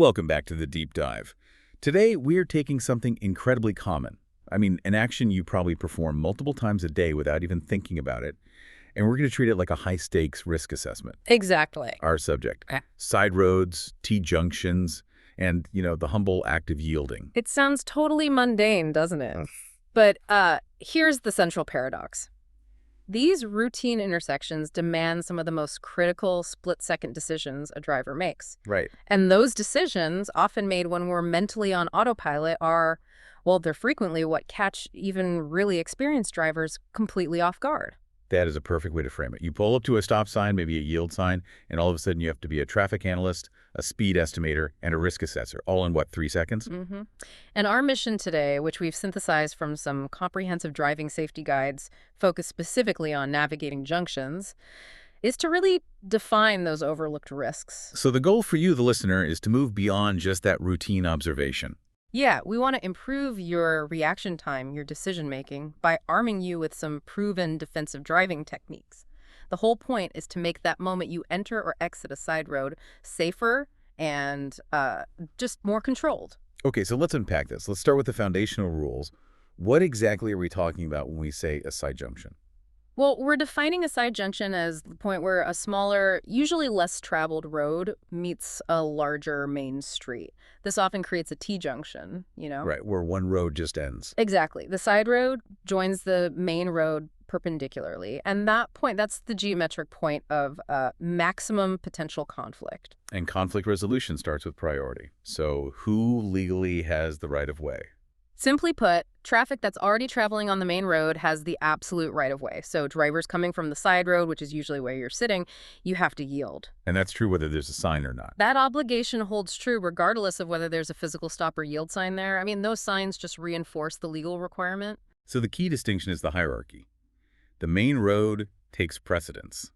Welcome back to the Deep Dive. Today, we're taking something incredibly common. An action you probably perform multiple times a day without even thinking about it, and we're going to treat it like a high-stakes risk assessment. Exactly. Our subject, Ah. side roads, T-junctions, and, the humble act of yielding. It sounds totally mundane, doesn't it? But here's the central paradox. These routine intersections demand some of the most critical split-second decisions a driver makes. Right. And those decisions, often made when we're mentally on autopilot, they're frequently what catch even really experienced drivers completely off guard. That is a perfect way to frame it. You pull up to a stop sign, maybe a yield sign, and all of a sudden you have to be a traffic analyst, a speed estimator, and a risk assessor, all in, 3 seconds? Mm-hmm. And our mission today, which we've synthesized from some comprehensive driving safety guides focused specifically on navigating junctions, is to really define those overlooked risks. So the goal for you, the listener, is to move beyond just that routine observation. Yeah, we want to improve your reaction time, your decision-making, by arming you with some proven defensive driving techniques. The whole point is to make that moment you enter or exit a side road safer and just more controlled. Okay, so let's unpack this. Let's start with the foundational rules. What exactly are we talking about when we say a side junction? Well, we're defining a side junction as the point where a smaller, usually less traveled road meets a larger main street. This often creates a T-junction, Right, where one road just ends. Exactly. The side road joins the main road perpendicularly, and that's the geometric point of maximum potential conflict. And conflict resolution starts with priority. So who legally has the right of way? Simply put, traffic that's already traveling on the main road has the absolute right of way. So drivers coming from the side road, which is usually where you're sitting, you have to yield. And that's true whether there's a sign or not. That obligation holds true regardless of whether there's a physical stop or yield sign there. Those signs just reinforce the legal requirement. So the key distinction is the hierarchy. The main road takes precedence.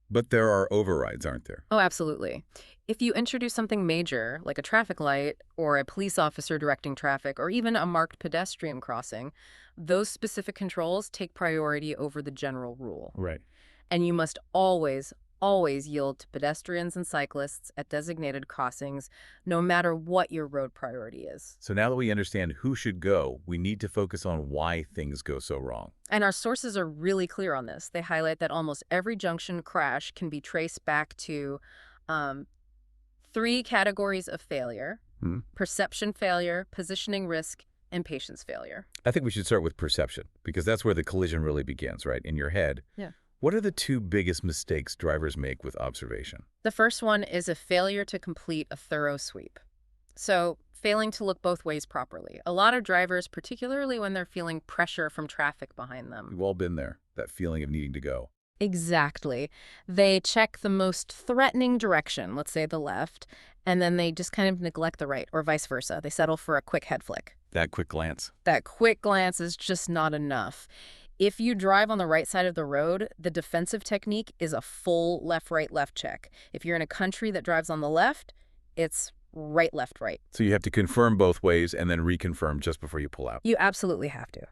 But there are overrides, aren't there? Oh, absolutely. If you introduce something major, like a traffic light or a police officer directing traffic or even a marked pedestrian crossing, those specific controls take priority over the general rule. Right. And you must always yield to pedestrians and cyclists at designated crossings, no matter what your road priority is. So now that we understand who should go, we need to focus on why things go so wrong. And our sources are really clear on this. They highlight that almost every junction crash can be traced back to 3 categories of failure: perception failure, positioning risk, and patience failure. I think we should start with perception, because that's where the collision really begins, right? In your head. Yeah. What are the 2 biggest mistakes drivers make with observation? The first one is a failure to complete a thorough sweep. So, failing to look both ways properly. A lot of drivers, particularly when they're feeling pressure from traffic behind them. We've all been there, that feeling of needing to go. Exactly. They check the most threatening direction, let's say the left, and then they just kind of neglect the right, or vice versa. They settle for a quick head flick. That quick glance. That quick glance is just not enough. If you drive on the right side of the road, the defensive technique is a full left-right-left check. If you're in a country that drives on the left, it's right, left, right. So you have to confirm both ways and then reconfirm just before you pull out. You absolutely have to.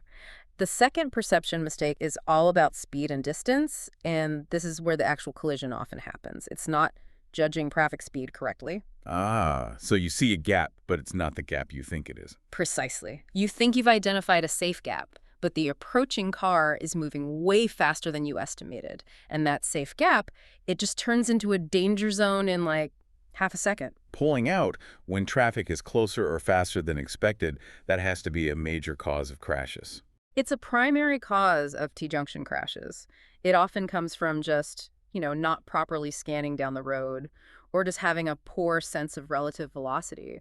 The second perception mistake is all about speed and distance, and this is where the actual collision often happens. It's not judging traffic speed correctly. Ah, so you see a gap, but it's not the gap you think it is. Precisely. You think you've identified a safe gap, but the approaching car is moving way faster than you estimated. And that safe gap, it just turns into a danger zone in like half a second. Pulling out when traffic is closer or faster than expected, that has to be a major cause of crashes. It's a primary cause of T-junction crashes. It often comes from just, not properly scanning down the road or just having a poor sense of relative velocity.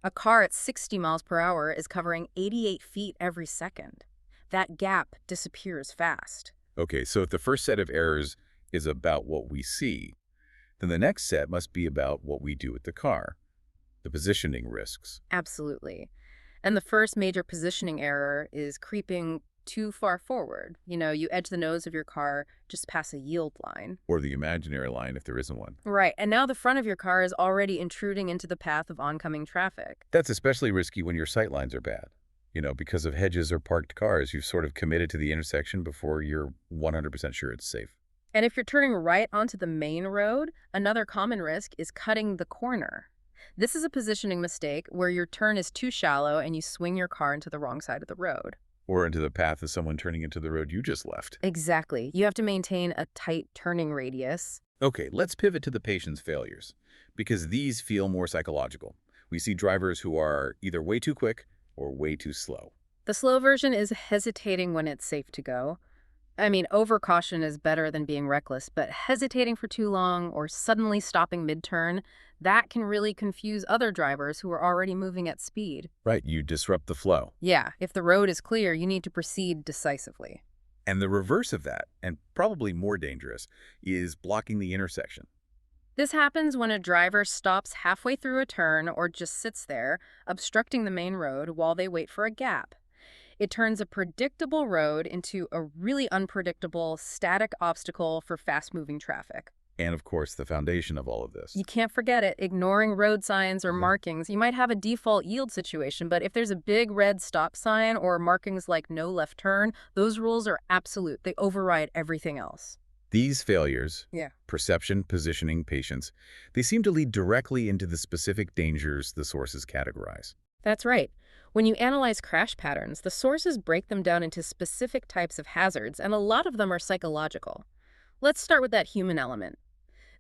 A car at 60 miles per hour is covering 88 feet every second. That gap disappears fast. Okay, so if the first set of errors is about what we see, then the next set must be about what we do with the car, the positioning risks. Absolutely. And the first major positioning error is creeping too far forward. You edge the nose of your car just past a yield line. Or the imaginary line if there isn't one. Right, and now the front of your car is already intruding into the path of oncoming traffic. That's especially risky when your sight lines are bad. Because of hedges or parked cars, you've sort of committed to the intersection before you're 100% sure it's safe. And if you're turning right onto the main road, another common risk is cutting the corner. This is a positioning mistake where your turn is too shallow and you swing your car into the wrong side of the road. Or into the path of someone turning into the road you just left. Exactly. You have to maintain a tight turning radius. Okay, let's pivot to the patient's failures, because these feel more psychological. We see drivers who are either way too quick or way too slow. The slow version is hesitating when it's safe to go. I mean, overcaution is better than being reckless, but hesitating for too long or suddenly stopping mid-turn, that can really confuse other drivers who are already moving at speed. Right, you disrupt the flow. Yeah, if the road is clear, you need to proceed decisively. And the reverse of that, and probably more dangerous, is blocking the intersection. This happens when a driver stops halfway through a turn or just sits there, obstructing the main road while they wait for a gap. It turns a predictable road into a really unpredictable, static obstacle for fast-moving traffic. And of course, the foundation of all of this. You can't forget it, ignoring road signs or markings. You might have a default yield situation, but if there's a big red stop sign or markings like no left turn, those rules are absolute. They override everything else. These failures, Yeah. perception, positioning, patience, they seem to lead directly into the specific dangers the sources categorize. That's right. When you analyze crash patterns, the sources break them down into specific types of hazards, and a lot of them are psychological. Let's start with that human element.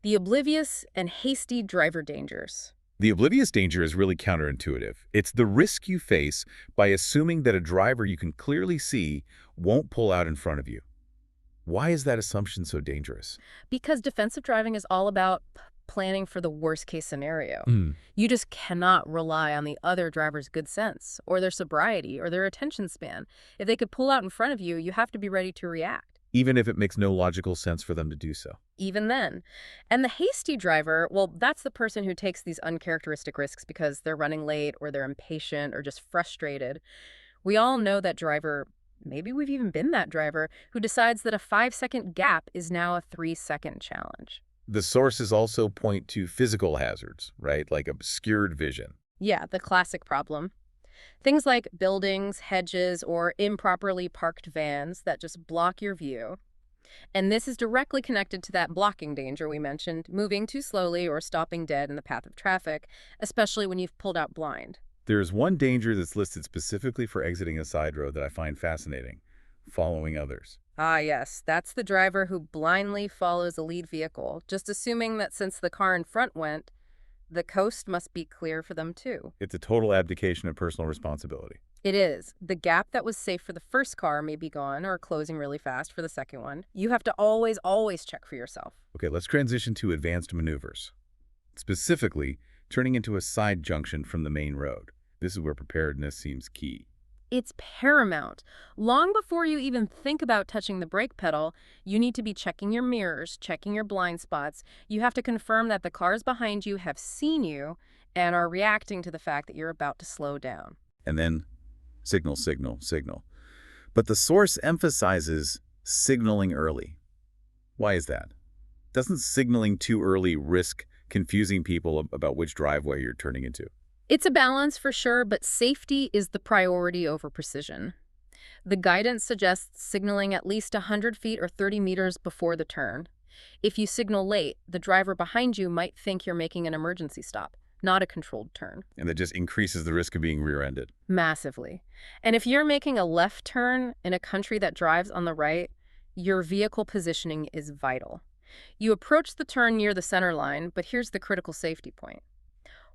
The oblivious and hasty driver dangers. The oblivious danger is really counterintuitive. It's the risk you face by assuming that a driver you can clearly see won't pull out in front of you. Why is that assumption so dangerous? Because defensive driving is all about planning for the worst-case scenario. You just cannot rely on the other driver's good sense, or their sobriety, or their attention span. If they could pull out in front of you, you have to be ready to react. Even if it makes no logical sense for them to do so. Even then. And the hasty driver, well, that's the person who takes these uncharacteristic risks because they're running late, or they're impatient, or just frustrated. We all know that driver. Maybe we've even been that driver who decides that a 5-second gap is now a 3-second challenge. The sources also point to physical hazards, right? Like obscured vision. Yeah, the classic problem. Things like buildings, hedges, or improperly parked vans that just block your view. And this is directly connected to that blocking danger we mentioned, moving too slowly or stopping dead in the path of traffic, especially when you've pulled out blind. There's one danger that's listed specifically for exiting a side road that I find fascinating: following others. Ah, yes, that's the driver who blindly follows a lead vehicle, just assuming that since the car in front went, the coast must be clear for them too. It's a total abdication of personal responsibility. It is. The gap that was safe for the first car may be gone or closing really fast for the second one. You have to always check for yourself. Okay, let's transition to advanced maneuvers. Specifically, turning into a side junction from the main road. This is where preparedness seems key. It's paramount. Long before you even think about touching the brake pedal, you need to be checking your mirrors, checking your blind spots. You have to confirm that the cars behind you have seen you and are reacting to the fact that you're about to slow down. And then signal, signal, signal. But the source emphasizes signaling early. Why is that? Doesn't signaling too early risk confusing people about which driveway you're turning into? It's a balance for sure, but safety is the priority over precision. The guidance suggests signaling at least 100 feet or 30 meters before the turn. If you signal late, the driver behind you might think you're making an emergency stop, not a controlled turn. And that just increases the risk of being rear-ended. Massively. And if you're making a left turn in a country that drives on the right, your vehicle positioning is vital. You approach the turn near the center line, but here's the critical safety point.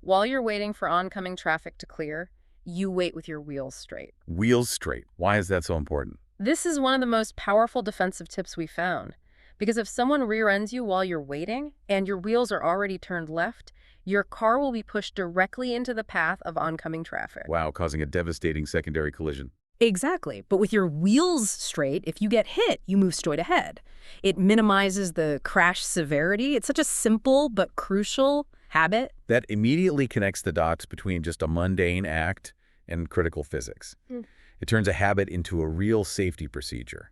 While you're waiting for oncoming traffic to clear, you wait with your wheels straight. Wheels straight. Why is that so important? This is one of the most powerful defensive tips we found. Because if someone rear-ends you while you're waiting, and your wheels are already turned left, your car will be pushed directly into the path of oncoming traffic. Wow, causing a devastating secondary collision. Exactly. But with your wheels straight, if you get hit, you move straight ahead. It minimizes the crash severity. It's such a simple but crucial habit. That immediately connects the dots between just a mundane act and critical physics. It turns a habit into a real safety procedure.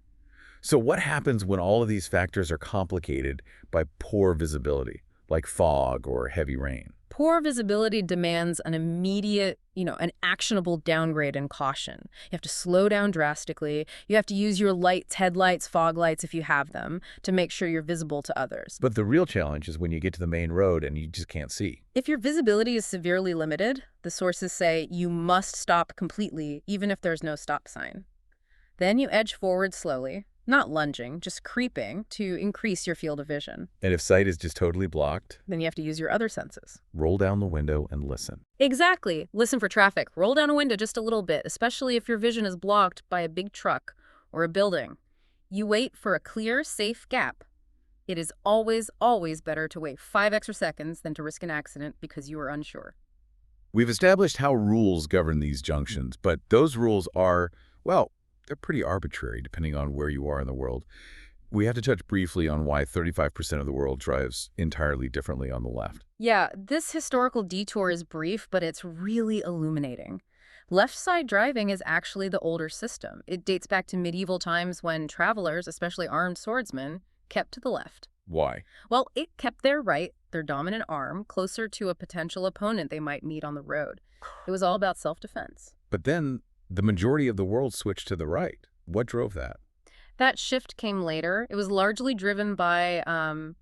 So what happens when all of these factors are complicated by poor visibility, like fog or heavy rain? Poor visibility demands an immediate, an actionable downgrade in caution. You have to slow down drastically. You have to use your lights, headlights, fog lights if you have them, to make sure you're visible to others. But the real challenge is when you get to the main road and you just can't see. If your visibility is severely limited, the sources say you must stop completely, even if there's no stop sign. Then you edge forward slowly, not lunging, just creeping to increase your field of vision. And if sight is just totally blocked, Then you have to use your other senses. roll down the window and listen. Exactly. Listen for traffic. Roll down a window just a little bit, especially if your vision is blocked by a big truck or a building. You wait for a clear, safe gap. It is always, always better to wait 5 extra seconds than to risk an accident because you are unsure. We've established how rules govern these junctions, but those rules are, well, they're pretty arbitrary depending on where you are in the world. We have to touch briefly on why 35% of the world drives entirely differently on the left. Yeah, this historical detour is brief, but it's really illuminating. Left-side driving is actually the older system. It dates back to medieval times when travelers, especially armed swordsmen, kept to the left. Why? Well, it kept their right, their dominant arm, closer to a potential opponent they might meet on the road. It was all about self-defense. But then the majority of the world switched to the right. What drove that? That shift came later. It was largely driven by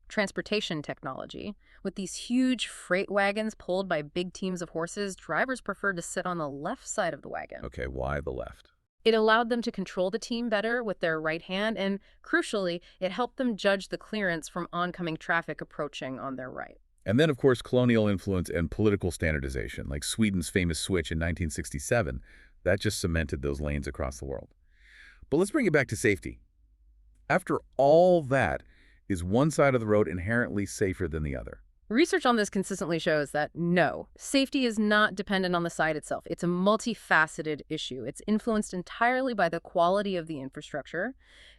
transportation technology. With these huge freight wagons pulled by big teams of horses, drivers preferred to sit on the left side of the wagon. Okay, why the left? It allowed them to control the team better with their right hand, and crucially, it helped them judge the clearance from oncoming traffic approaching on their right. And then, of course, colonial influence and political standardization, like Sweden's famous switch in 1967, that just cemented those lanes across the world. But let's bring it back to safety. After all that, is one side of the road inherently safer than the other? Research on this consistently shows that no, safety is not dependent on the site itself. It's a multifaceted issue. It's influenced entirely by the quality of the infrastructure,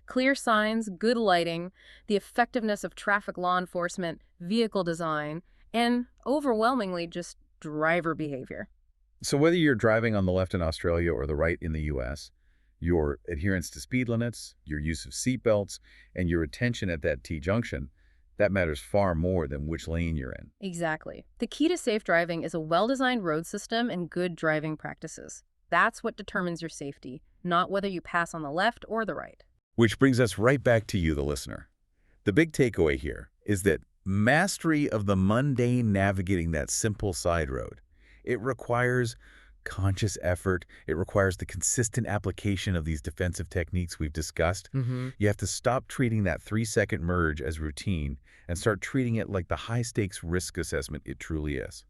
clear signs, good lighting, the effectiveness of traffic law enforcement, vehicle design, and overwhelmingly just driver behavior. So whether you're driving on the left in Australia or the right in the U.S., your adherence to speed limits, your use of seatbelts, and your attention at that T-junction, that matters far more than which lane you're in. Exactly. The key to safe driving is a well-designed road system and good driving practices. That's what determines your safety, not whether you pass on the left or the right. Which brings us right back to you, the listener. The big takeaway here is that mastery of the mundane navigating that simple side road, it requires conscious effort. It requires the consistent application of these defensive techniques we've discussed. You have to stop treating that 3-second merge as routine and start treating it like the high-stakes risk assessment it truly is.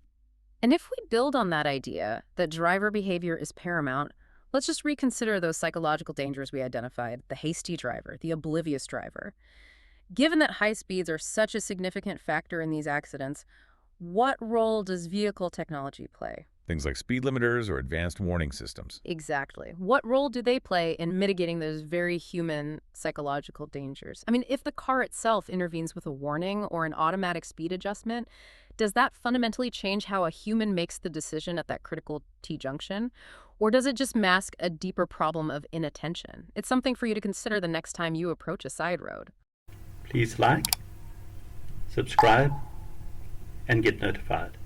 And if we build on that idea that driver behavior is paramount, let's just reconsider those psychological dangers we identified, the hasty driver, the oblivious driver. Given that high speeds are such a significant factor in these accidents, what role does vehicle technology play? Things like speed limiters or advanced warning systems. Exactly. What role do they play in mitigating those very human psychological dangers? I mean, if the car itself intervenes with a warning or an automatic speed adjustment, does that fundamentally change how a human makes the decision at that critical T-junction? Or does it just mask a deeper problem of inattention? It's something for you to consider the next time you approach a side road. Please like, subscribe, and get notified.